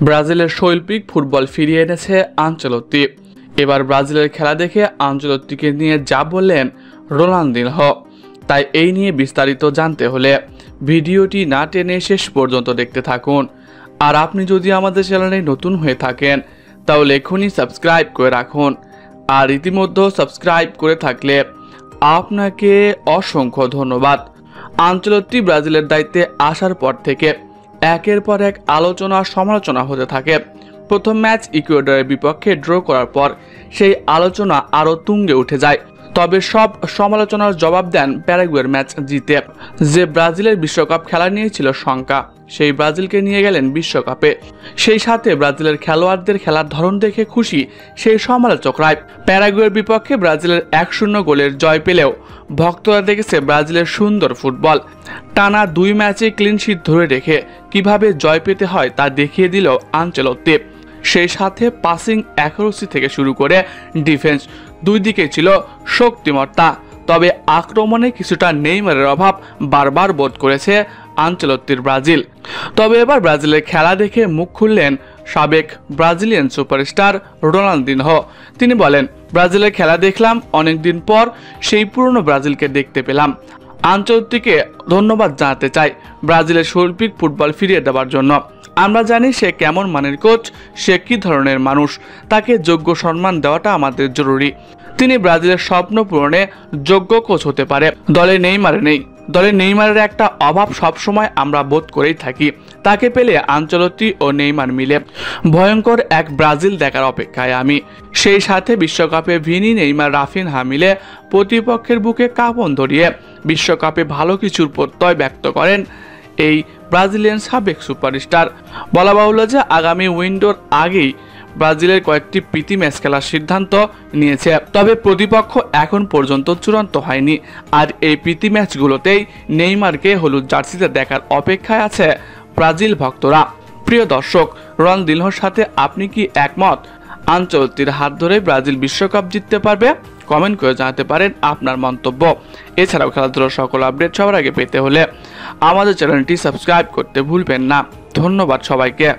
ব্রাজিলের শৈল্পিক ফুটবল ফিরিয়ে এনেছে আনচেলত্তি। এবার ব্রাজিলের খেলা দেখে আনচেলত্তিকে নিয়ে যা বললেন রোনালদিনহো, তাই এই নিয়ে বিস্তারিত জানতে হলে ভিডিওটি না টেনে শেষ পর্যন্ত দেখতে থাকুন। আর আপনি যদি আমাদের চ্যানেলে নতুন হয়ে থাকেন তাহলে এখনই সাবস্ক্রাইব করে রাখুন। আর ইতিমধ্যে সাবস্ক্রাইব করে থাকলে আপনাকে অসংখ্য ধন্যবাদ। আনচেলত্তি ব্রাজিলের দায়িত্বে আসার পর থেকে একের পর এক আলোচনা সমালোচনা হতে থাকে। প্রথম ম্যাচ ইকুয়েডরের বিপক্ষে ড্র করার পর সেই আলোচনা আরও তুঙ্গে উঠে যায়। তবে সব সমালোচনার জবাব দেন প্যারাগুয়ের ম্যাচ জিতে। যে ব্রাজিলের বিশ্বকাপ খেলা নিয়েছিল শঙ্কা, সেই ব্রাজিলকে নিয়ে গেলেন বিশ্বকাপে। সেই সাথে ব্রাজিলের খেলোয়াড়দের খেলার ধরন দেখে খুশি সেই সমালোচকরাই। প্যারাগুয়ের বিপক্ষে ব্রাজিলের 1-0 গোলের জয় পেলেও ভক্তরা দেখেছে ব্রাজিলের সুন্দর ফুটবল। টানা 2 ম্যাচে ক্লিনশিট ধরে রেখে কিভাবে জয় পেতে হয় তা দেখিয়ে দিল আনচেলত্তি। সেই সাথে পাসিং অ্যাকুরেসি থেকে শুরু করে ডিফেন্স দুই দিকে ছিল শক্তিমত্তা। তবে আক্রমণে কিছুটা নেইমারের অভাব বারবার বোধ করেছে আনচেলত্তির ব্রাজিল। তবে এবার ব্রাজিলের খেলা দেখে মুখ খুললেন সাবেক ব্রাজিলিয়ান সুপারস্টার রোনালদিনহো। তিনি বলেন, ব্রাজিলের খেলা দেখলাম, অনেকদিন পর সেই পুরনো ব্রাজিলকে দেখতে পেলাম। আনচেলত্তিকে ধন্যবাদ জানাতে চাই ব্রাজিলের শৈল্পিক ফুটবল ফিরিয়ে দেওয়ার জন্য। আমরা জানি সে কেমন মানের কোচ, সে কী ধরনের মানুষ, তাকে যোগ্য সম্মান দেওয়াটা আমাদের জরুরি। তিনি ব্রাজিলের স্বপ্ন পূরণে যোগ্য কোচ হতে পারে। দলে নেইমারের একটা অভাব সবসময় আমরা বোধ করেই থাকি। তাকে পেলে আনচেলত্তি ও নেইমার মিলে ভয়ঙ্কর এক ব্রাজিল দেখার অপেক্ষায় আমি। সেই সাথে বিশ্বকাপে ভিনি, নেইমার, রাফিনহা মিলে প্রতিপক্ষের বুকে কাঁপন ধরিয়ে বিশ্বকাপে ভালো কিছুর প্রত্যয় ব্যক্ত করেন এই ব্রাজিলিয়ান সাবেক সুপারস্টার। বলা বাহুল্য যে আগামী উইন্ডোর আগেই ব্রাজিলের কয়েকটি প্রীতি ম্যাচ খেলার সিদ্ধান্ত নিয়েছে। তবে প্রতিপক্ষ এখন পর্যন্ত চূড়ান্ত হয়নি। আর এই প্রীতি ম্যাচগুলোতেই নেইমারকে হলুদ জার্সিতে দেখার অপেক্ষায় আছে ব্রাজিল ভক্তরা। প্রিয় দর্শক, রোনালদিনহোর সাথে আপনি কি একমত? আনচেলত্তির হাত ধরে ব্রাজিল বিশ্বকাপ জিততে পারবে? কমেন্ট করে জানাতে পারেন আপনার মন্তব্য। এছাড়াও খেলাধুলার সকল আপডেট সবার আগে পেতে হলে আমাদের চ্যানেলটি সাবস্ক্রাইব করতে ভুলবেন না। ধন্যবাদ সবাইকে।